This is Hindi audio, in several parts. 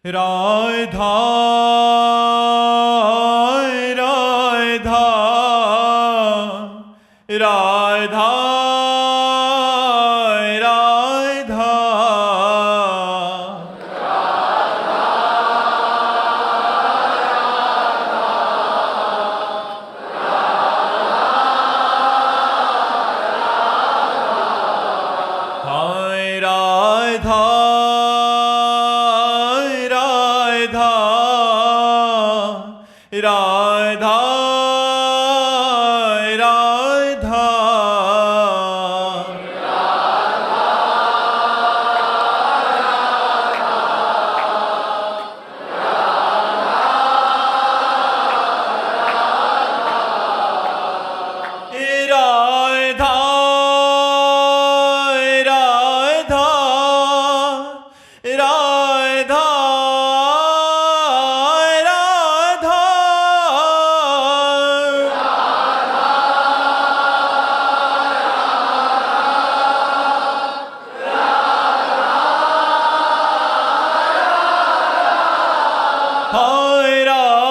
राधा राधा राधा राधा हाय राधा राधा राधा राधा राधा राधा हाय राधा राधा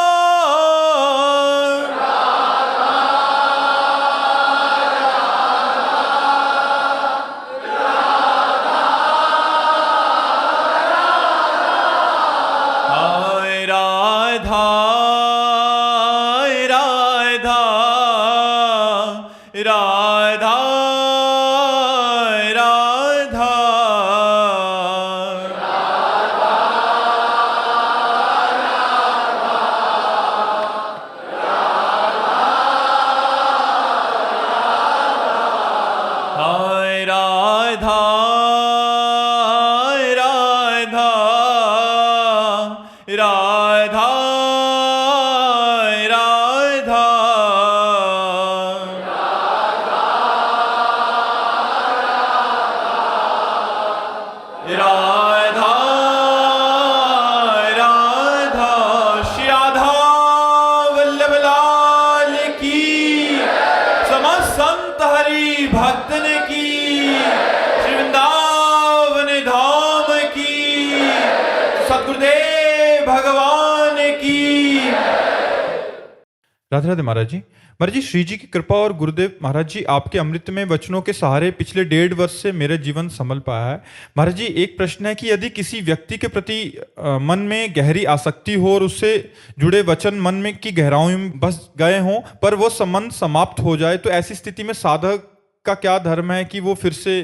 राधा राधा हाय राधा राधा राधा राधा हाय राधा राधा राधा राधा राधा राधा श्री राधा वल्लभ लाल की, समस्त संत हरि भक्तन की, श्री वृंदावन धाम की, सद्गुरुदेव भगवान की। राधे राधे महाराज जी। महाराज जी, श्री जी की कृपा और गुरुदेव महाराज जी आपके अमृतमय वचनों के सहारे पिछले 1.5 वर्ष से मेरा जीवन संभल पाया है। महाराज जी, एक प्रश्न है कि यदि किसी व्यक्ति के प्रति मन में गहरी आसक्ति हो और उससे जुड़े वचन मन में की गहराइयों में बस गए हों पर वो संबंध समाप्त हो जाए, तो ऐसी स्थिति में साधक का क्या धर्म है कि वो फिर से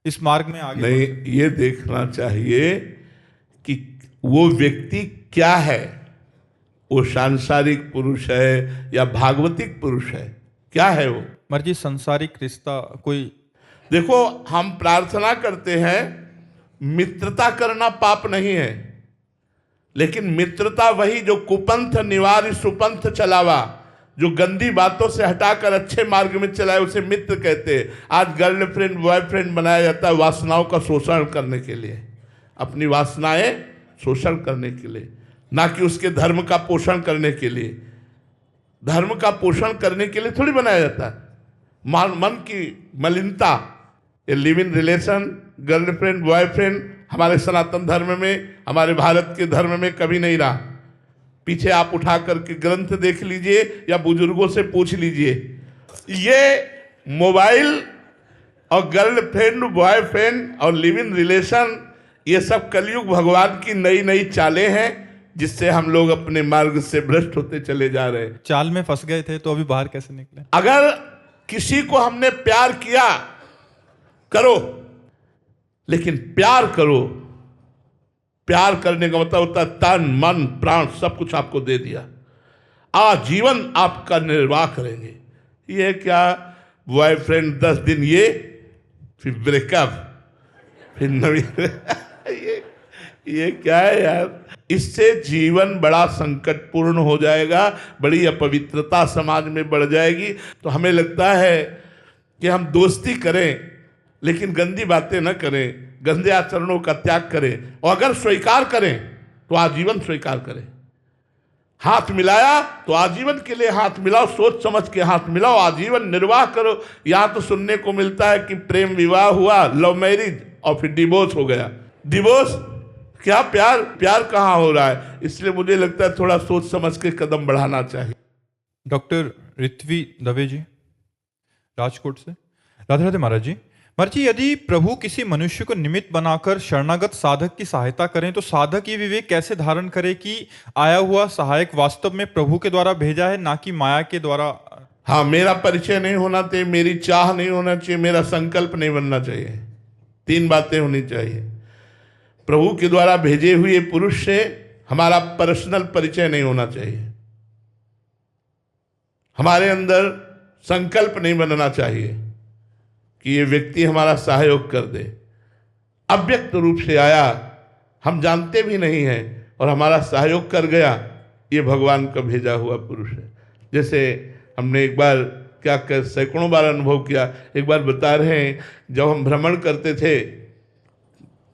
इस मार्ग में आगे नहीं, ये देखना चाहिए कि वो व्यक्ति क्या है। वो सांसारिक पुरुष है या भागवतिक पुरुष है, क्या है वो? मर्जी संसारिक रिश्ता कोई। देखो, हम प्रार्थना करते हैं, मित्रता करना पाप नहीं है, लेकिन मित्रता वही जो कुपंथ निवार सुपंथ चलावा, जो गंदी बातों से हटाकर अच्छे मार्ग में चलाए उसे मित्र कहते हैं। आज गर्लफ्रेंड बॉयफ्रेंड बनाया जाता है वासनाओं का शोषण करने के लिए, अपनी वासनाएं शोषण करने के लिए, ना कि उसके धर्म का पोषण करने के लिए। धर्म का पोषण करने के लिए थोड़ी बनाया जाता है। मन की मलिनता, ये live in relation, girlfriend boyfriend हमारे सनातन धर्म में, हमारे भारत के धर्म में कभी नहीं रहा। पीछे आप उठा करके ग्रंथ देख लीजिए या बुजुर्गों से पूछ लीजिए। ये मोबाइल और गर्लफ्रेंड बॉयफ्रेंड और लिव इन रिलेशन, ये सब कलयुग भगवान की नई नई चालें हैं, जिससे हम लोग अपने मार्ग से भ्रष्ट होते चले जा रहे हैं। चाल में फंस गए थे तो अभी बाहर कैसे निकले? अगर किसी को हमने प्यार किया, करो, लेकिन प्यार करो। प्यार करने का मतलब होता है तन मन प्राण सब कुछ आपको दे दिया, आजीवन आपका निर्वाह करेंगे। ये क्या बॉयफ्रेंड 10 दिन, ये फिर ब्रेकअप, फिर नवी ये क्या है यार? इससे जीवन बड़ा संकटपूर्ण हो जाएगा, बड़ी अपवित्रता समाज में बढ़ जाएगी। तो हमें लगता है कि हम दोस्ती करें लेकिन गंदी बातें न करें, गंदे आचरणों का त्याग करें, और अगर स्वीकार करें तो आजीवन स्वीकार करें। हाथ मिलाया तो आजीवन के लिए हाथ मिलाओ, सोच समझ के हाथ मिलाओ, आजीवन निर्वाह करो। यहाँ तो सुनने को मिलता है कि प्रेम विवाह हुआ, लव मैरिज, और फिर डिवोर्स हो गया। डिवोर्स क्या, प्यार? प्यार कहाँ हो रहा है? इसलिए मुझे लगता है थोड़ा सोच समझ के कदम बढ़ाना चाहिए। डॉक्टर ऋत्वी दवे जी, राजकोट से। राधे राधे महाराज जी। महाराज जी, यदि प्रभु किसी मनुष्य को निमित्त बनाकर शरणागत साधक की सहायता करें तो साधक ये विवेक कैसे धारण करे कि आया हुआ सहायक वास्तव में प्रभु के द्वारा भेजा है, ना कि माया के द्वारा? हाँ, मेरा परिचय नहीं होना चाहिए, मेरी चाह नहीं होना चाहिए, मेरा संकल्प नहीं बनना चाहिए। 3 बातें होनी चाहिए। प्रभु के द्वारा भेजे हुए पुरुष से हमारा पर्सनल परिचय नहीं होना चाहिए, हमारे अंदर संकल्प नहीं बनना चाहिए कि ये व्यक्ति हमारा सहयोग कर दे। अव्यक्त रूप से आया, हम जानते भी नहीं हैं, और हमारा सहयोग कर गया, ये भगवान का भेजा हुआ पुरुष है। जैसे हमने एक बार क्या कर सैकड़ों बार अनुभव किया। एक बार बता रहे हैं, जब हम भ्रमण करते थे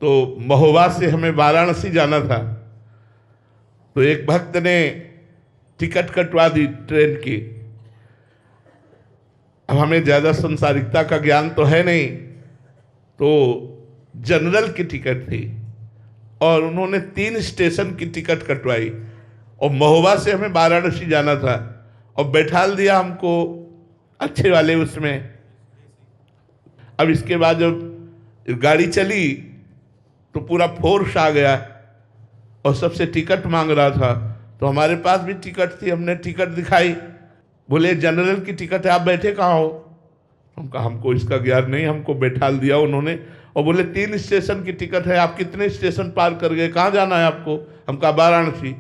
तो महोबा से हमें वाराणसी जाना था, तो एक भक्त ने टिकट कटवा दी ट्रेन की। अब हमें ज़्यादा संसारिकता का ज्ञान तो है नहीं, तो जनरल की टिकट थी, और उन्होंने 3 स्टेशन की टिकट कटवाई, और महोबा से हमें वाराणसी जाना था, और बैठाल दिया हमको अच्छे वाले उसमें। अब इसके बाद जब गाड़ी चली तो पूरा फोर्स आ गया, और सबसे टिकट मांग रहा था। तो हमारे पास भी टिकट थी, हमने टिकट दिखाई, बोले जनरल की टिकट है, आप बैठे कहाँ हो? हम कहा हमको इसका ज्ञान नहीं, हमको बैठाल दिया उन्होंने, और बोले 3 स्टेशन की टिकट है, आप कितने स्टेशन पार कर गए, कहाँ जाना है आपको? हम कहा वाराणसी।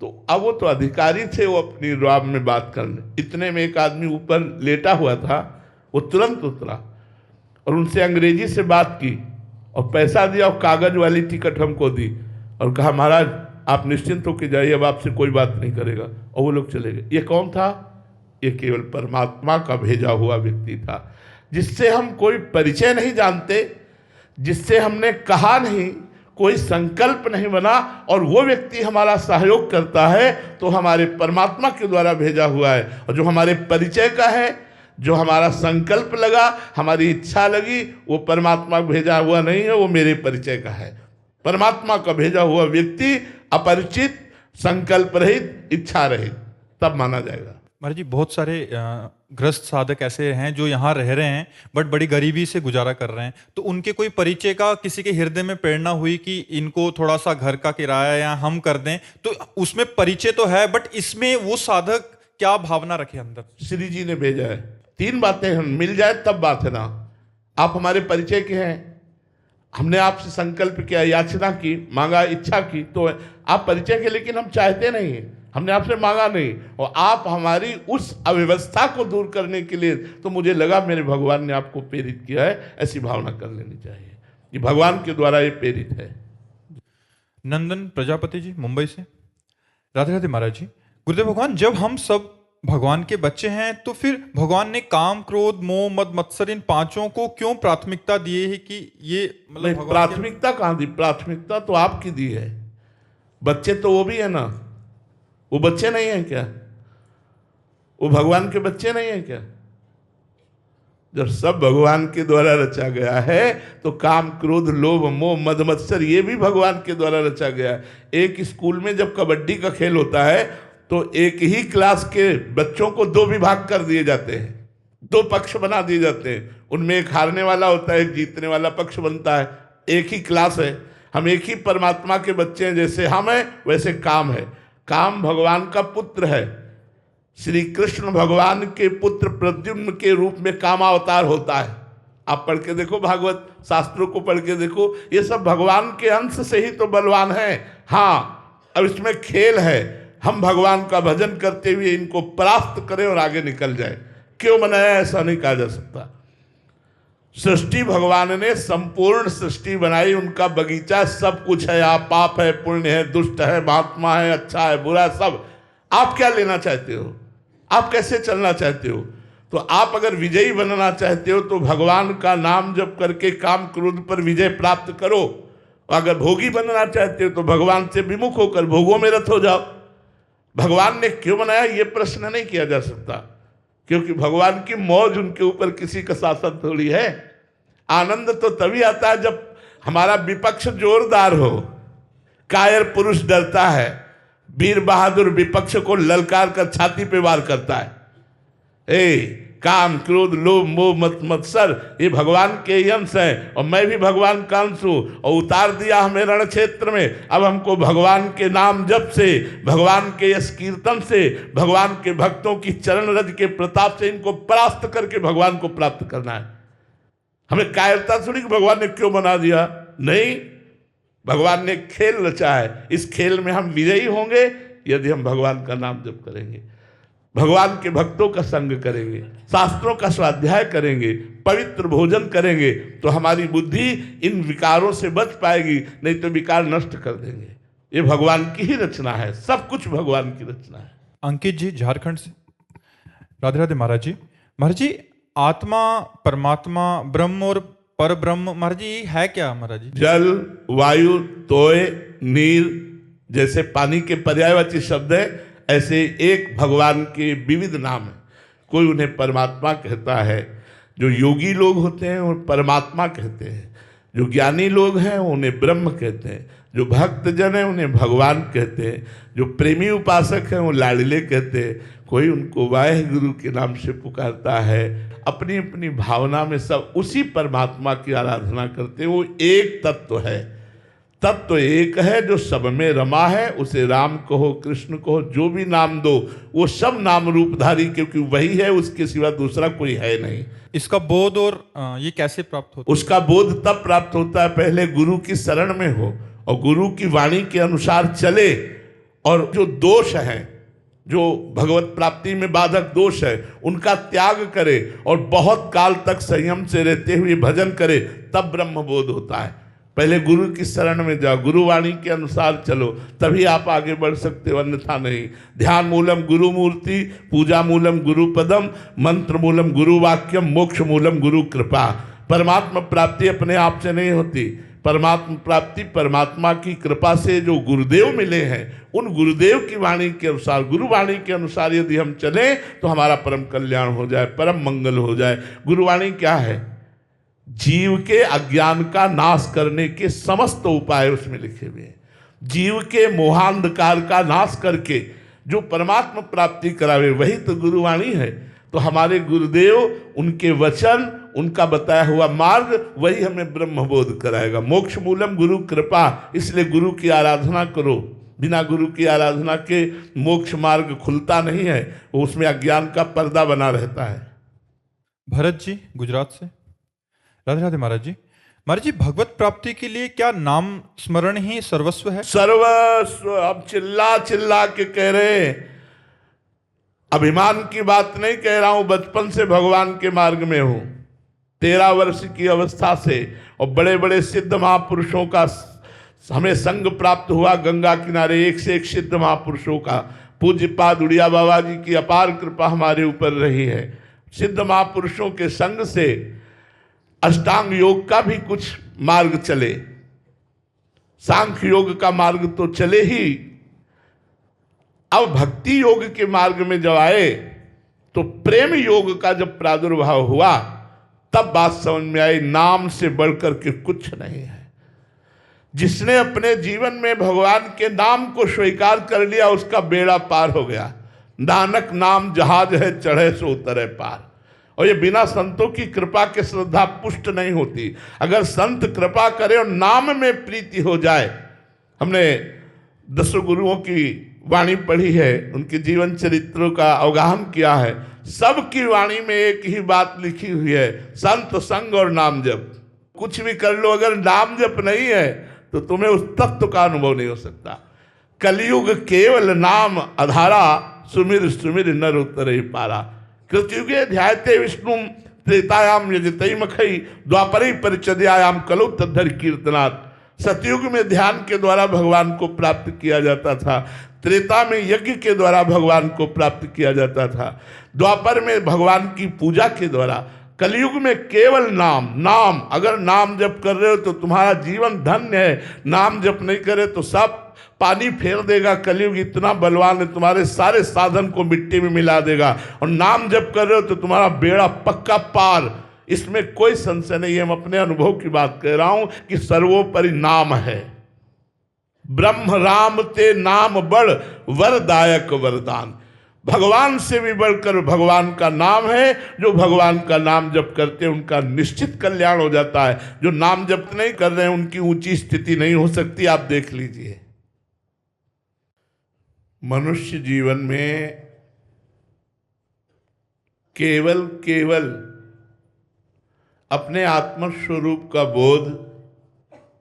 तो अब वो तो अधिकारी थे, वो अपनी राब में बात करने। इतने में एक आदमी ऊपर लेटा हुआ था, वो तुरंत उतरा और उनसे अंग्रेजी से बात की, और पैसा दिया, और कागज वाली टिकट हमको दी, और कहा महाराज आप निश्चिंत होकर जाइए, अब आपसे कोई बात नहीं करेगा, और वो लोग चले गए। ये कौन था? ये केवल परमात्मा का भेजा हुआ व्यक्ति था, जिससे हम कोई परिचय नहीं जानते, जिससे हमने कहा नहीं, कोई संकल्प नहीं बना, और वो व्यक्ति हमारा सहयोग करता है, तो हमारे परमात्मा के द्वारा भेजा हुआ है। और जो हमारे परिचय का है, जो हमारा संकल्प लगा, हमारी इच्छा लगी, वो परमात्मा भेजा हुआ नहीं है, वो मेरे परिचय का है। परमात्मा का भेजा हुआ व्यक्ति अपरिचित, संकल्प रहित, इच्छा रहित, तब माना जाएगा। महाराज जी, बहुत सारे ग्रस्त साधक ऐसे हैं जो यहाँ रह रहे हैं बट बड़ी गरीबी से गुजारा कर रहे हैं, तो उनके कोई परिचय का किसी के हृदय में प्रेरणा हुई कि इनको थोड़ा सा घर का किराया या हम कर दें, तो उसमें परिचय तो है, बट इसमें वो साधक क्या भावना रखे अंदर? श्री जी ने भेजा है। 3 बातें हम मिल जाए तब बात है ना। आप हमारे परिचय के हैं, हमने आपसे संकल्प किया, याचना की, मांगा, इच्छा की, तो आप परिचय के, लेकिन हम चाहते नहीं हैं, हमने आपसे मांगा नहीं, और आप हमारी उस अव्यवस्था को दूर करने के लिए, तो मुझे लगा मेरे भगवान ने आपको प्रेरित किया है, ऐसी भावना कर लेनी चाहिए। ये भगवान के द्वारा ये प्रेरित है। नंदन प्रजापति जी, मुंबई से। राधे राधे महाराज जी। गुरुदेव भगवान, जब हम सब भगवान के बच्चे हैं तो फिर भगवान ने काम, क्रोध, मोह, मद, मत्सर इन 5 को क्यों प्राथमिकता दी है कि ये मतलब प्राथमिकता कहाँ दी? प्राथमिकता तो आपकी दी है। बच्चे तो वो भी है ना, वो बच्चे नहीं है क्या? वो भगवान के बच्चे नहीं है क्या? जब सब भगवान के द्वारा रचा गया है, तो काम, क्रोध, लोभ, मोह, मद, मत्सर ये भी भगवान के द्वारा रचा गया है। एक स्कूल में जब कबड्डी का खेल होता है, तो एक ही क्लास के बच्चों को 2 विभाग कर दिए जाते हैं, 2 पक्ष बना दिए जाते हैं। उनमें एक हारने वाला होता है, एक जीतने वाला पक्ष बनता है। एक ही क्लास है, हम एक ही परमात्मा के बच्चे हैं। जैसे हम हैं वैसे काम है। काम भगवान का पुत्र है। श्री कृष्ण भगवान के पुत्र प्रद्युम्न के रूप में कामावतार होता है। आप पढ़ के देखो, भागवत शास्त्रों को पढ़ के देखो, ये सब भगवान के अंश से ही तो बलवान है। हाँ, अब इसमें खेल है, हम भगवान का भजन करते हुए इनको परास्त करें और आगे निकल जाए। क्यों बनाया, ऐसा नहीं कहा जा सकता। सृष्टि भगवान ने संपूर्ण सृष्टि बनाई, उनका बगीचा सब कुछ है। आप पाप है, पुण्य है, दुष्ट है, महात्मा है, अच्छा है, बुरा, सब। आप क्या लेना चाहते हो? आप कैसे चलना चाहते हो? तो आप अगर विजयी बनना चाहते हो तो भगवान का नाम जप करके काम क्रोध पर विजय प्राप्त करो। अगर भोगी बनना चाहते हो तो भगवान से विमुख होकर भोगों में रत हो जाओ। भगवान ने क्यों बनाया ये प्रश्न नहीं किया जा सकता, क्योंकि भगवान की मौज उनके ऊपर किसी का शासन थोड़ी है। आनंद तो तभी आता है जब हमारा विपक्ष जोरदार हो, कायर पुरुष डरता है, वीर बहादुर विपक्ष को ललकार कर छाती पे वार करता है। काम क्रोध लोभ मोह मत मत्सर ये भगवान के ही अंश है, और मैं भी भगवान का अंश हूं, और उतार दिया हमें रण क्षेत्र में। अब हमको भगवान के नाम जप से, भगवान के यश कीर्तन से, भगवान के भक्तों की चरण रज के प्रताप से इनको परास्त करके भगवान को प्राप्त करना है। हमें कायरता थोड़ी कि भगवान ने क्यों बना दिया, नहीं, भगवान ने खेल रचा है। इस खेल में हम विजयी होंगे यदि हम भगवान का नाम जप करेंगे, भगवान के भक्तों का संग करेंगे, शास्त्रों का स्वाध्याय करेंगे, पवित्र भोजन करेंगे, तो हमारी बुद्धि इन विकारों से बच पाएगी, नहीं तो विकार नष्ट कर देंगे। ये भगवान की ही रचना है, सब कुछ भगवान की रचना है। अंकित जी झारखंड से। राधे राधे महाराज जी। महाराज जी, आत्मा, परमात्मा, ब्रह्म और पर ब्रह्म महाराज जी है क्या महाराज जी? जल, वायु, तोय, नीर जैसे पानी के पर्यायवाची शब्द है, ऐसे एक भगवान के विविध नाम हैं। कोई उन्हें परमात्मा कहता है, जो योगी लोग होते हैं वो परमात्मा कहते हैं, जो ज्ञानी लोग हैं उन्हें ब्रह्म कहते हैं, जो भक्त जन हैं उन्हें भगवान कहते हैं, जो प्रेमी उपासक हैं वो लाडले कहते हैं, कोई उनको वाहेगुरु के नाम से पुकारता है। अपनी अपनी भावना में सब उसी परमात्मा की आराधना करते हैं। वो एक तत्व है, तत्व एक है जो सब में रमा है। उसे राम कहो, कृष्ण कहो, जो भी नाम दो, वो सब नाम रूपधारी, क्योंकि वही है, उसके सिवा दूसरा कोई है नहीं। इसका बोध और ये कैसे प्राप्त होता है? उसका बोध तब प्राप्त होता है पहले गुरु की शरण में हो और गुरु की वाणी के अनुसार चले, और जो दोष हैं, जो भगवत प्राप्ति में बाधक दोष है, उनका त्याग करे और बहुत काल तक संयम से रहते हुए भजन करे, तब ब्रह्म बोध होता है। पहले गुरु की शरण में जाओ, गुरुवाणी के अनुसार चलो, तभी आप आगे बढ़ सकते हो, अन्यथा नहीं। ध्यान मूलम गुरु मूर्ति, पूजा मूलम गुरु पदम, मंत्र मूलम गुरु वाक्यम, मोक्ष मूलम गुरु कृपा। परमात्मा प्राप्ति अपने आप से नहीं होती, परमात्मा प्राप्ति परमात्मा की कृपा से जो गुरुदेव मिले हैं, उन गुरुदेव की वाणी के अनुसार, गुरुवाणी के अनुसार यदि हम चलें तो हमारा परम कल्याण हो जाए, परम मंगल हो जाए। गुरुवाणी क्या है? जीव के अज्ञान का नाश करने के समस्त उपाय उसमें लिखे हुए हैं। जीव के मोहांधकार का नाश करके जो परमात्मा प्राप्ति करावे, वही तो गुरुवाणी है। तो हमारे गुरुदेव, उनके वचन, उनका बताया हुआ मार्ग, वही हमें ब्रह्मबोध कराएगा। मोक्ष मूलम गुरु कृपा, इसलिए गुरु की आराधना करो। बिना गुरु की आराधना के मोक्ष मार्ग खुलता नहीं है, उसमें अज्ञान का पर्दा बना रहता है। भरत जी गुजरात से। राधे राधे महाराज जी। महाराज जी, भगवत प्राप्ति के लिए क्या नाम स्मरण ही सर्वस्व है? सर्वस्व। अब चिल्ला चिल्ला के कह रहे हैं, अभिमान की बात नहीं कह रहा हूं, बचपन से भगवान के मार्ग में हूं, 13 वर्ष की अवस्था से, और बड़े बड़े सिद्ध महापुरुषों का हमें संग प्राप्त हुआ। गंगा किनारे एक से एक सिद्ध महापुरुषों का, पूज्यपाद उड़िया बाबा जी की अपार कृपा हमारे ऊपर रही है। सिद्ध महापुरुषों के संग से अष्टांग योग का भी कुछ मार्ग चले, सांख्य योग का मार्ग तो चले ही, अब भक्ति योग के मार्ग में जब आए तो प्रेम योग का जब प्रादुर्भाव हुआ, तब बात समझ में आई, नाम से बढ़कर के कुछ नहीं है। जिसने अपने जीवन में भगवान के नाम को स्वीकार कर लिया, उसका बेड़ा पार हो गया। नानक नाम जहाज है, चढ़े सो उतरे पार। और ये बिना संतों की कृपा के श्रद्धा पुष्ट नहीं होती। अगर संत कृपा करे और नाम में प्रीति हो जाए, हमने 10 गुरुओं की वाणी पढ़ी है, उनके जीवन चरित्रों का अवगाहन किया है। सबकी वाणी में एक ही बात लिखी हुई है, संत संग और नाम जप। कुछ भी कर लो, अगर नाम जप नहीं है तो तुम्हें उस तत्व का अनुभव नहीं हो सकता। कलयुग केवल नाम आधारा, सुमिर सुमिर नर उतरे पारा। कृतयुगे ध्यायते विष्णु, त्रेतायाम यजते मखई, द्वापरे परिचर्यायाम कलौ तद्धर कीर्तनात्। सतयुग में ध्यान के द्वारा भगवान को प्राप्त किया जाता था, त्रेता में यज्ञ के द्वारा भगवान को प्राप्त किया जाता था, द्वापर में भगवान की पूजा के द्वारा, कलयुग में केवल नाम नाम, अगर नाम जप कर रहे हो तो तुम्हारा जीवन धन्य है। नाम जप नहीं करे तो सब पानी फेर देगा। कलयुग इतना बलवान है, तुम्हारे सारे साधन को मिट्टी में मिला देगा। और नाम जप कर रहे हो तो तुम्हारा बेड़ा पक्का पार, इसमें कोई संशय नहीं है। हम अपने अनुभव की बात कह रहा हूं कि सर्वोपरि नाम है। ब्रह्म राम ते नाम बड़ वरदायक वरदान। भगवान से भी बढ़कर भगवान का नाम है। जो भगवान का नाम जप करते हैं उनका निश्चित कल्याण हो जाता है। जो नाम जप नहीं कर रहे हैं उनकी ऊंची स्थिति नहीं हो सकती। आप देख लीजिए, मनुष्य जीवन में केवल अपने आत्मस्वरूप का बोध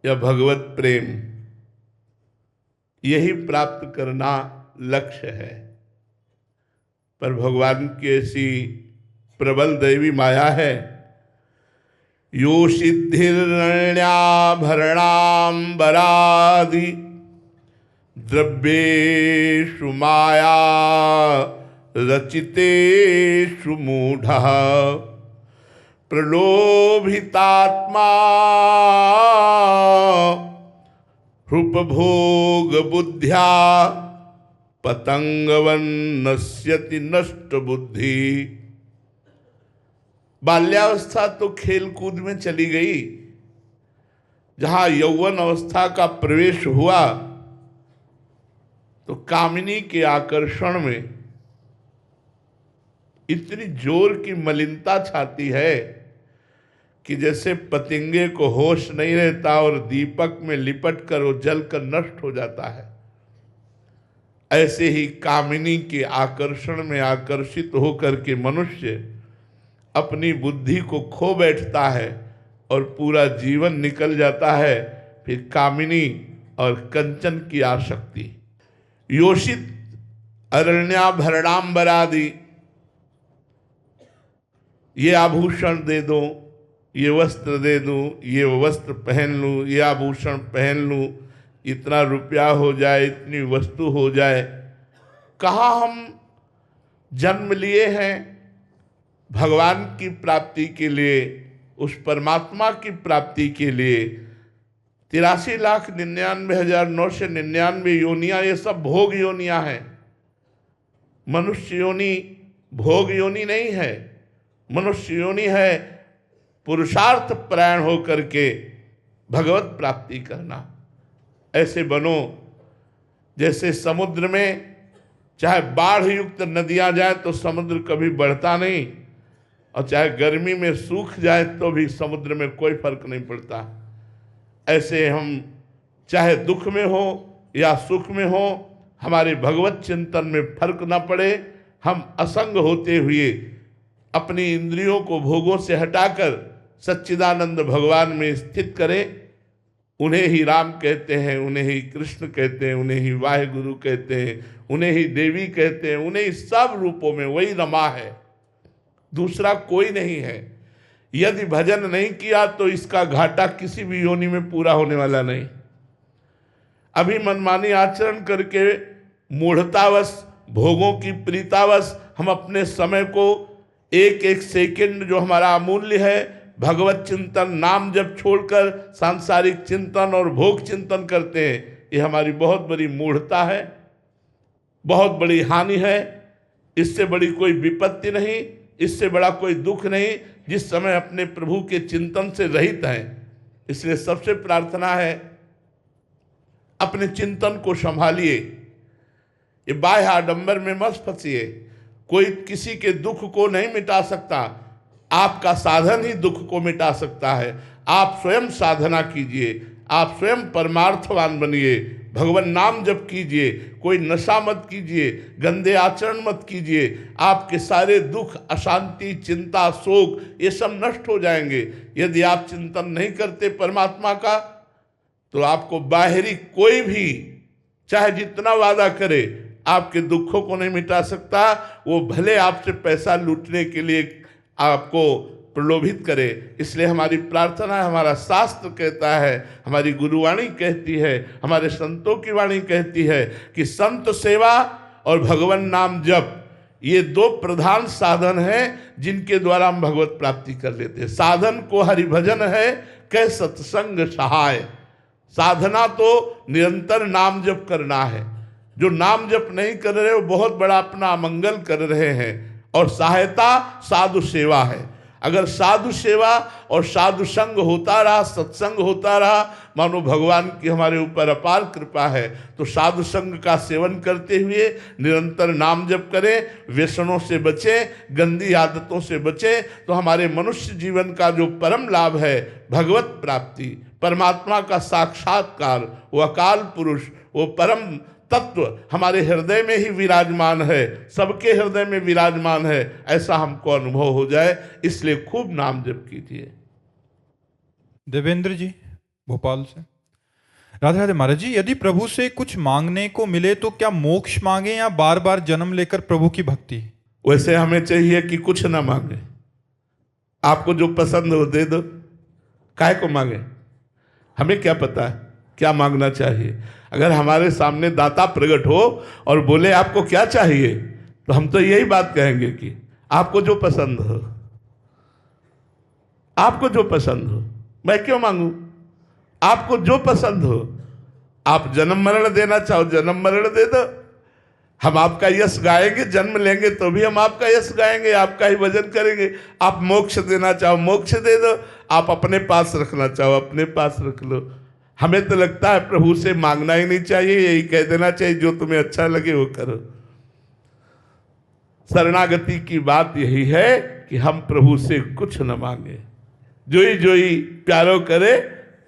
या भगवत प्रेम, यही प्राप्त करना लक्ष्य है। पर भगवान की ऐसी प्रबल दैवी माया है। यो सिद्धिर्ण्याभरणाम्बरादि द्रव्येषु माया रचितेषु मूढ़ः प्रलोभितात्मा उपभोग बुद्ध्या पतंगवन्नस्यति नष्ट बुद्धि। बाल्यावस्था तो खेल कूद में चली गई। जहां यौवन अवस्था का प्रवेश हुआ तो कामिनी के आकर्षण में इतनी जोर की मलिनता छाती है कि जैसे पतंगे को होश नहीं रहता और दीपक में लिपट कर वो जलकर नष्ट हो जाता है। ऐसे ही कामिनी के आकर्षण में आकर्षित होकर के मनुष्य अपनी बुद्धि को खो बैठता है और पूरा जीवन निकल जाता है फिर कामिनी और कंचन की आसक्ति। योषित अरण्याभरणाम्बरादि, ये आभूषण दे दो, ये वस्त्र दे दूं, ये वस्त्र पहन लूं, ये आभूषण पहन लूं, इतना रुपया हो जाए, इतनी वस्तु हो जाए। कहाँ हम जन्म लिए हैं भगवान की प्राप्ति के लिए, उस परमात्मा की प्राप्ति के लिए। 83,99,999 योनियां, ये सब भोग योनियां हैं। मनुष्य योनि भोग योनि नहीं है। मनुष्य योनि है पुरुषार्थ परायण होकर के भगवत प्राप्ति करना। ऐसे बनो जैसे समुद्र में चाहे बाढ़ युक्त नदियां जाए तो समुद्र कभी बढ़ता नहीं, और चाहे गर्मी में सूख जाए तो भी समुद्र में कोई फर्क नहीं पड़ता। ऐसे हम चाहे दुख में हो या सुख में हो, हमारे भगवत चिंतन में फर्क ना पड़े। हम असंग होते हुए अपनी इंद्रियों को भोगों से हटाकर सच्चिदानंद भगवान में स्थित करें। उन्हें ही राम कहते हैं, उन्हें ही कृष्ण कहते हैं, उन्हें ही वाहेगुरु कहते हैं, उन्हें ही देवी कहते हैं। उन्हें ही सब रूपों में वही रमा है, दूसरा कोई नहीं है। यदि भजन नहीं किया तो इसका घाटा किसी भी योनि में पूरा होने वाला नहीं। अभी मनमानी आचरण करके मूढ़तावश, भोगों की प्रीतावश हम अपने समय को एक एक सेकंड जो हमारा अमूल्य है भगवत चिंतन नाम जब छोड़कर सांसारिक चिंतन और भोग चिंतन करते हैं, ये हमारी बहुत बड़ी मूढ़ता है, बहुत बड़ी हानि है। इससे बड़ी कोई विपत्ति नहीं, इससे बड़ा कोई दुख नहीं जिस समय अपने प्रभु के चिंतन से रहित हैं। इसलिए सबसे प्रार्थना है अपने चिंतन को संभालिए। ये बाह्य आडंबर में मत फंसिए। कोई किसी के दुख को नहीं मिटा सकता, आपका साधन ही दुख को मिटा सकता है। आप स्वयं साधना कीजिए, आप स्वयं परमार्थवान बनिए, भगवान नाम जप कीजिए, कोई नशा मत कीजिए, गंदे आचरण मत कीजिए। आपके सारे दुख, अशांति, चिंता, शोक ये सब नष्ट हो जाएंगे। यदि आप चिंतन नहीं करते परमात्मा का तो आपको बाहरी कोई भी चाहे जितना वादा करे आपके दुखों को नहीं मिटा सकता। वो भले आपसे पैसा लूटने के लिए आपको प्रलोभित करे। इसलिए हमारी प्रार्थना है, हमारा शास्त्र कहता है, हमारी गुरुवाणी कहती है, हमारे संतों की वाणी कहती है कि संत सेवा और भगवान नाम जप ये दो प्रधान साधन हैं जिनके द्वारा हम भगवत प्राप्ति कर लेते हैं। साधन को हरिभजन है, कै सत्संग सहाय। साधना तो निरंतर नाम जप करना है। जो नाम जप नहीं कर रहे वो बहुत बड़ा अपना अमंगल कर रहे हैं। और सहायता साधु सेवा है। अगर साधु सेवा और साधु संग होता रहा, सत्संग होता रहा, मानो भगवान की हमारे ऊपर अपार कृपा है, तो साधु संग का सेवन करते हुए निरंतर नाम जप करें, व्यसनों से बचें, गंदी आदतों से बचें, तो हमारे मनुष्य जीवन का जो परम लाभ है, भगवत प्राप्ति, परमात्मा का साक्षात्कार, वो अकाल पुरुष, वो परम तत्व हमारे हृदय में ही विराजमान है, सबके हृदय में विराजमान है, ऐसा हमको अनुभव हो जाए। इसलिए खूब नाम जप कीजिए। देवेंद्र जी भोपाल से। राधे राधे महाराज जी, यदि प्रभु से कुछ मांगने को मिले तो क्या मोक्ष मांगे या बार बार जन्म लेकर प्रभु की भक्ति? वैसे हमें चाहिए कि कुछ ना मांगे, आपको जो पसंद हो दे दो, काहे को मांगे? हमें क्या पता है क्या मांगना चाहिए? अगर हमारे सामने दाता प्रकट हो और बोले आपको क्या चाहिए, तो हम तो यही बात कहेंगे कि आपको जो पसंद हो, आपको जो पसंद हो। मैं क्यों मांगू? आपको जो पसंद हो। आप जन्म मरण देना चाहो, जन्म मरण दे दो, हम आपका यश गाएंगे। जन्म लेंगे तो भी हम आपका यश गाएंगे, आपका ही भजन करेंगे। आप मोक्ष देना चाहो, मोक्ष दे दो। आप अपने पास रखना चाहो, अपने पास रख लो। हमें तो लगता है प्रभु से मांगना ही नहीं चाहिए, यही कह देना चाहिए जो तुम्हें अच्छा लगे वो करो। शरणागति की बात यही है कि हम प्रभु से कुछ न मांगे। जोई जोई प्यारो करे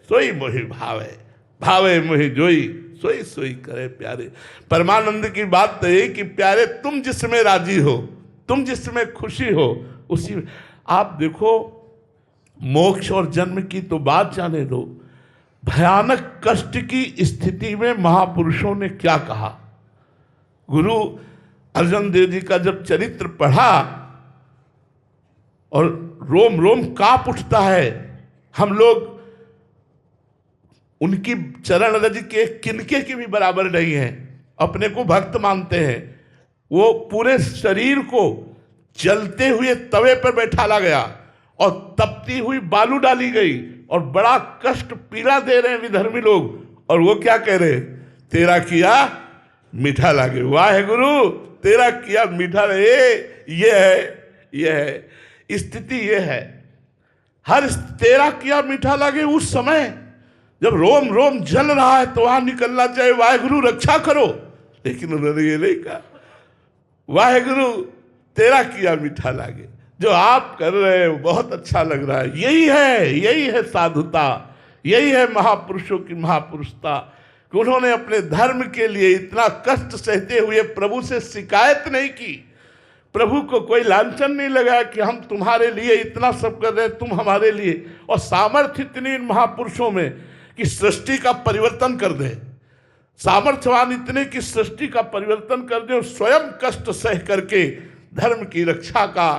सोई मोहि भावे, भावे मोहि जोई सोई सोई करे प्यारे। परमानंद की बात तो यही कि प्यारे तुम जिसमें राजी हो, तुम जिसमें खुशी हो, उसी में। आप देखो, मोक्ष और जन्म की तो बात जाने दो, भयानक कष्ट की स्थिति में महापुरुषों ने क्या कहा। गुरु अर्जन देव जी का जब चरित्र पढ़ा और रोम रोम कांप उठता है। हम लोग उनकी चरण रज के किनके की भी बराबर नहीं है, अपने को भक्त मानते हैं। वो पूरे शरीर को जलते हुए तवे पर बैठाला गया और तपती हुई बालू डाली गई और बड़ा कष्ट पीड़ा दे रहे हैं विधर्मी लोग। और वो क्या कह रहे? तेरा किया मीठा लागे। वाह गुरु, तेरा किया मीठा लगे। ये है स्थिति, ये है हर तेरा किया मीठा लागे। उस समय जब रोम रोम जल रहा है तो वहां निकलना चाहिए वाहे गुरु रक्षा करो, लेकिन उन्होंने ये नहीं कहा। वाहे गुरु तेरा किया मीठा लागे, जो आप कर रहे हैं बहुत अच्छा लग रहा है। यही है साधुता, यही है महापुरुषों की महापुरुषता कि उन्होंने अपने धर्म के लिए इतना कष्ट सहते हुए प्रभु से शिकायत नहीं की। प्रभु को कोई लांछन नहीं लगाया कि हम तुम्हारे लिए इतना सब कर रहे हैं, तुम हमारे लिए। और सामर्थ्य इतनी इन महापुरुषों में कि सृष्टि का परिवर्तन कर दे, सामर्थ्यवान इतने कि सृष्टि का परिवर्तन कर दे, और स्वयं कष्ट सह करके धर्म की रक्षा का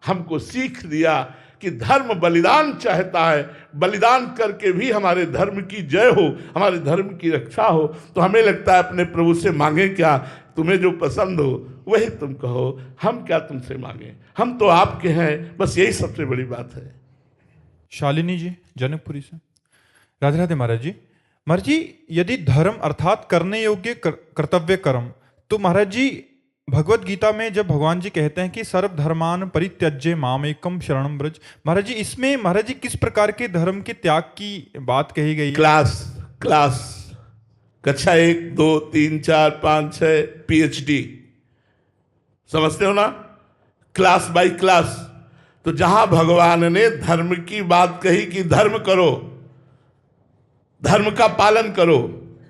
हमको सीख दिया कि धर्म बलिदान चाहता है, बलिदान करके भी हमारे धर्म की जय हो, हमारे धर्म की रक्षा हो। तो हमें लगता है अपने प्रभु से मांगे क्या? तुम्हें जो पसंद हो वही तुम कहो, हम क्या तुमसे मांगे, हम तो आपके हैं। बस यही सबसे बड़ी बात है। शालिनी जी जनकपुरी से। राधे राधे महाराज जी। महाराज जी, यदि धर्म अर्थात करने योग्य कर्तव्य कर्म, तो महाराज जी भगवत गीता में जब भगवान जी कहते हैं कि सर्व धर्मान परित्यज्य माम एकम शरणम ब्रज, महाराज जी इसमें महाराज जी किस प्रकार के धर्म के त्याग की बात कही गई? क्लास कक्षा 1 2 3 4 5 6 PhD समझते हो ना, क्लास बाय क्लास। तो जहां भगवान ने धर्म की बात कही कि धर्म करो, धर्म का पालन करो,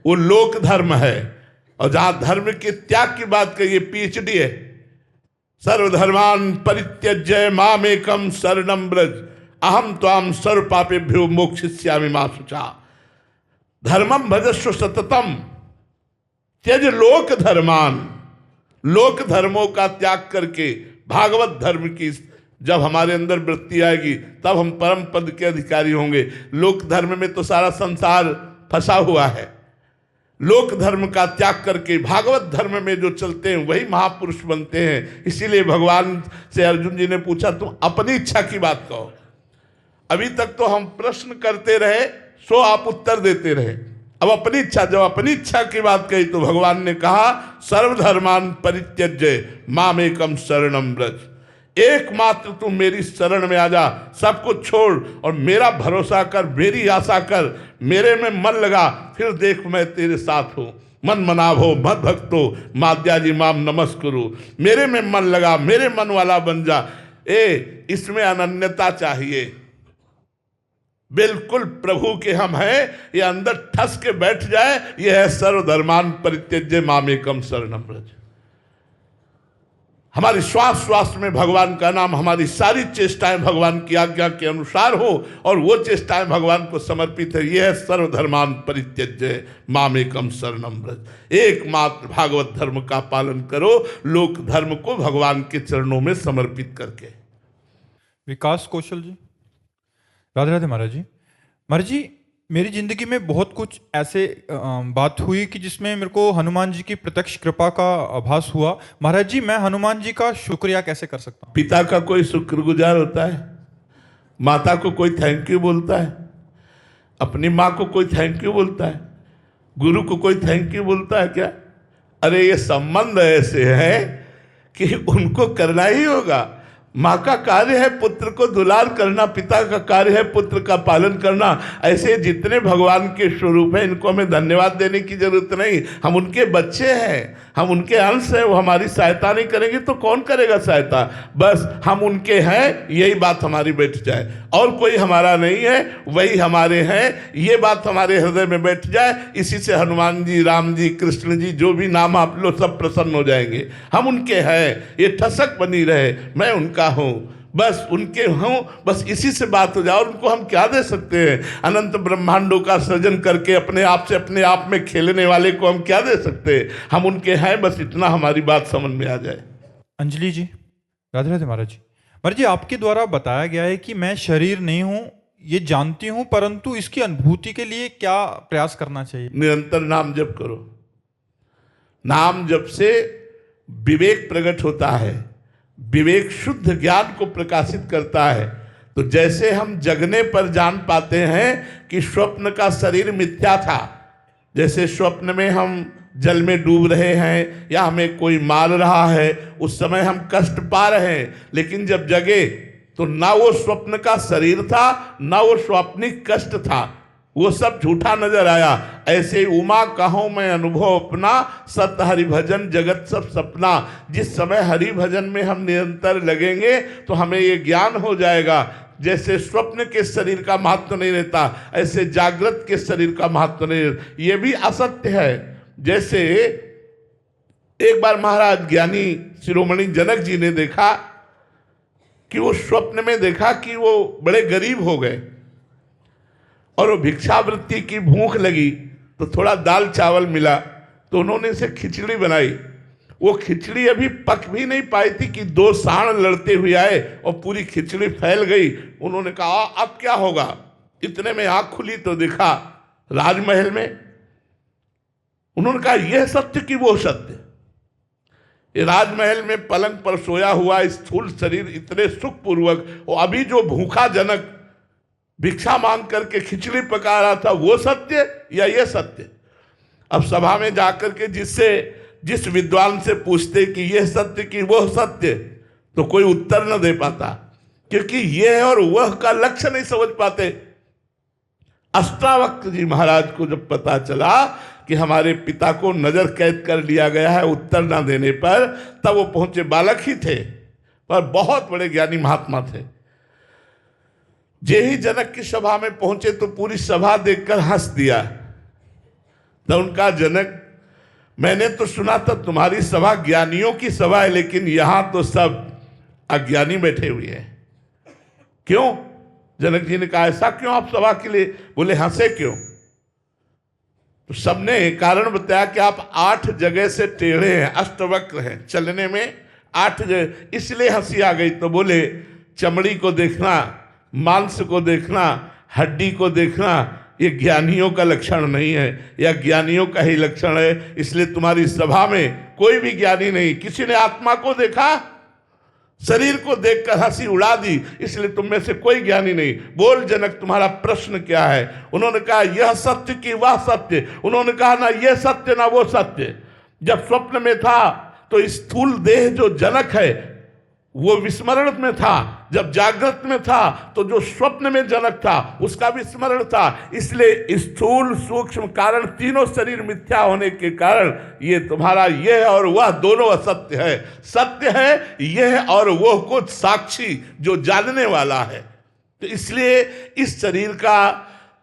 वो लोक धर्म है। और जहां धर्म के त्याग की बात कही है, PhD है। सर्वधर्मान परित्यज्य मामेकम शरणम ब्रज अहम त्वाम सर्व पापेभ्यो मोक्षयिष्यामि मा शुचा। धर्मम भजस्व सततम त्यज लोक धर्मान। लोक धर्मों का त्याग करके भागवत धर्म की जब हमारे अंदर वृत्ति आएगी तब हम परम पद के अधिकारी होंगे। लोक धर्म में तो सारा संसार फंसा हुआ है। लोक धर्म का त्याग करके भागवत धर्म में जो चलते हैं वही महापुरुष बनते हैं। इसीलिए भगवान से अर्जुन जी ने पूछा तुम अपनी इच्छा की बात कहो। अभी तक तो हम प्रश्न करते रहे सो आप उत्तर देते रहे, अब अपनी इच्छा, जब अपनी इच्छा की बात कही तो भगवान ने कहा सर्वधर्मान परित्यज्य मामेकम शरणम व्रज, एकमात्र तू मेरी शरण में आ जा, सब कुछ छोड़ और मेरा भरोसा कर, मेरी आशा कर, मेरे में मन लगा, फिर देख मैं तेरे साथ हूँ। मन मनाभो मद भक्तो माद्याजी माम नमस्कुरु, मेरे में मन लगा, मेरे मन वाला बन जा। इसमें अनन्यता चाहिए, बिल्कुल प्रभु के हम हैं, ये अंदर ठस के बैठ जाए, ये है सर्वधर्मान परित्यज्य मामेकम शरणम व्रज। हमारी श्वास श्वास में भगवान का नाम, हमारी सारी चेष्टाएं भगवान की आज्ञा के अनुसार हो और वो चेष्टाएं भगवान को समर्पित है। यह है सर्वधर्मान परित्यज्य मामेकम शरणम व्रज। एकमात्र भागवत धर्म का पालन करो, लोक धर्म को भगवान के चरणों में समर्पित करके। विकास कौशल जी। राधे राधे महाराज जी। महाराज जी, मेरी जिंदगी में बहुत कुछ ऐसे बात हुई कि जिसमें मेरे को हनुमान जी की प्रत्यक्ष कृपा का आभास हुआ। महाराज जी, मैं हनुमान जी का शुक्रिया कैसे कर सकता हूँ? पिता का कोई शुक्रगुजार होता है? माता को कोई थैंक यू बोलता है? अपनी माँ को कोई थैंक यू बोलता है? गुरु को कोई थैंक यू बोलता है क्या? अरे ये संबंध ऐसे है कि उनको करना ही होगा। माँ का कार्य है पुत्र को दुलार करना, पिता का कार्य है पुत्र का पालन करना। ऐसे जितने भगवान के स्वरूप हैं, इनको हमें धन्यवाद देने की जरूरत नहीं। हम उनके बच्चे हैं, हम उनके अंश हैं। वो हमारी सहायता नहीं करेंगे तो कौन करेगा सहायता? बस हम उनके हैं, यही बात हमारी बैठ जाए। और कोई हमारा नहीं है, वही हमारे हैं, ये बात हमारे हृदय में बैठ जाए। इसी से हनुमान जी, राम जी, कृष्ण जी, जो भी नाम आप लोग सब प्रसन्न हो जाएंगे। हम उनके हैं, ये ठसक बनी रहे, मैं उनका हूं, बस उनके हूं, बस इसी से बात हो जाए। और उनको हम क्या दे सकते हैं? अनंत ब्रह्मांडों का सृजन करके अपने आप से अपने आप में खेलने वाले को हम क्या दे सकते हैं? हम उनके हैं, बस इतना हमारी बात समझ में आ जाए। अंजलि जी। राधे राधे महाराज जी। महाराज जी, आपके द्वारा बताया गया है कि मैं शरीर नहीं हूं, ये जानती हूं, परंतु इसकी अनुभूति के लिए क्या प्रयास करना चाहिए? निरंतर नाम जप करो। नाम जप से विवेक प्रकट होता है, विवेक शुद्ध ज्ञान को प्रकाशित करता है। तो जैसे हम जगने पर जान पाते हैं कि स्वप्न का शरीर मिथ्या था, जैसे स्वप्न में हम जल में डूब रहे हैं या हमें कोई मार रहा है, उस समय हम कष्ट पा रहे हैं, लेकिन जब जगे तो ना वो स्वप्न का शरीर था, ना वो स्वप्निक कष्ट था, वो सब झूठा नजर आया। ऐसे उमा कहूं मैं अनुभव अपना, सत हरि भजन जगत सब सपना। जिस समय हरि भजन में हम निरंतर लगेंगे तो हमें ये ज्ञान हो जाएगा। जैसे स्वप्न के शरीर का महत्व नहीं रहता, ऐसे जागृत के शरीर का महत्व नहीं रहता। ये भी असत्य है। जैसे एक बार महाराज ज्ञानी शिरोमणि जनक जी ने देखा कि वो स्वप्न में देखा कि वो बड़े गरीब हो गए और वो भिक्षावृत्ति की भूख लगी, तो थोड़ा दाल चावल मिला, तो उन्होंने इसे खिचड़ी बनाई। वो खिचड़ी अभी पक भी नहीं पाई थी कि दो सांड लड़ते हुए आए और पूरी खिचड़ी फैल गई। उन्होंने कहा अब क्या होगा? इतने में आंख खुली तो देखा राजमहल में। उन्होंने कहा यह सत्य कि वो सत्य? ये राजमहल में पलंग पर सोया हुआ स्थूल शरीर इतने सुखपूर्वक, और अभी जो भूखा जनक भिक्षा मांग करके खिचड़ी पका रहा था, वो सत्य या ये सत्य? अब सभा में जाकर के जिस विद्वान से पूछते कि यह सत्य कि वो सत्य, तो कोई उत्तर न दे पाता, क्योंकि यह और वह का लक्ष्य नहीं समझ पाते। अष्टावक्र जी महाराज को जब पता चला कि हमारे पिता को नजर कैद कर लिया गया है उत्तर ना देने पर, तब वो पहुंचे। बालक ही थे पर बहुत बड़े ज्ञानी महात्मा थे। जे ही जनक की सभा में पहुंचे तो पूरी सभा देखकर हंस दिया। तो उनका जनक, मैंने तो सुना था तुम्हारी सभा ज्ञानियों की सभा है, लेकिन यहां तो सब अज्ञानी बैठे हुए हैं, क्यों? जनक जी ने कहा ऐसा क्यों आप सभा के लिए? बोले हंसे क्यों? तो सबने कारण बताया कि आप 8 जगह से टेढ़े हैं, अष्टवक्र हैं, चलने में 8 जगह, इसलिए हंसी आ गई। तो बोले चमड़ी को देखना, मांस को देखना, हड्डी को देखना, ये ज्ञानियों का लक्षण नहीं है, यह ज्ञानियों का ही लक्षण है। इसलिए तुम्हारी सभा में कोई भी ज्ञानी नहीं। किसी ने आत्मा को देखा, शरीर को देखकर हंसी उड़ा दी, इसलिए तुम में से कोई ज्ञानी नहीं। बोल जनक, तुम्हारा प्रश्न क्या है? उन्होंने कहा यह सत्य कि वह सत्य। उन्होंने कहा ना ये सत्य ना वो सत्य। जब स्वप्न में था तो स्थूल देह जो जनक है वो विस्मरण में था, जब जागृत में था तो जो स्वप्न में जनक था उसका विस्मरण था। इसलिए स्थूल सूक्ष्म कारण तीनों शरीर मिथ्या होने के कारण ये तुम्हारा यह और वह दोनों असत्य है। सत्य है यह और वो कुछ साक्षी जो जानने वाला है। तो इसलिए इस शरीर का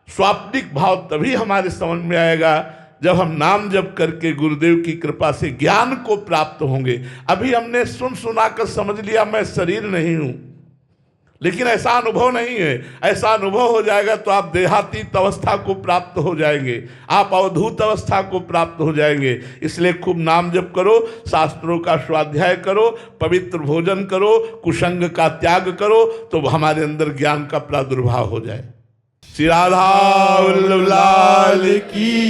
स्वाप्निक भाव तभी हमारे समझ में आएगा जब हम नाम जप करके गुरुदेव की कृपा से ज्ञान को प्राप्त होंगे। अभी हमने सुनाकर समझ लिया मैं शरीर नहीं हूं, लेकिन ऐसा अनुभव नहीं है। ऐसा अनुभव हो जाएगा तो आप देहातीत अवस्था को प्राप्त हो जाएंगे, आप अवधूत अवस्था को प्राप्त हो जाएंगे। इसलिए खूब नाम जप करो, शास्त्रों का स्वाध्याय करो, पवित्र भोजन करो, कुसंग का त्याग करो, तो हमारे अंदर ज्ञान का प्रादुर्भाव हो जाए। श्री राधा वल्लभ लाल की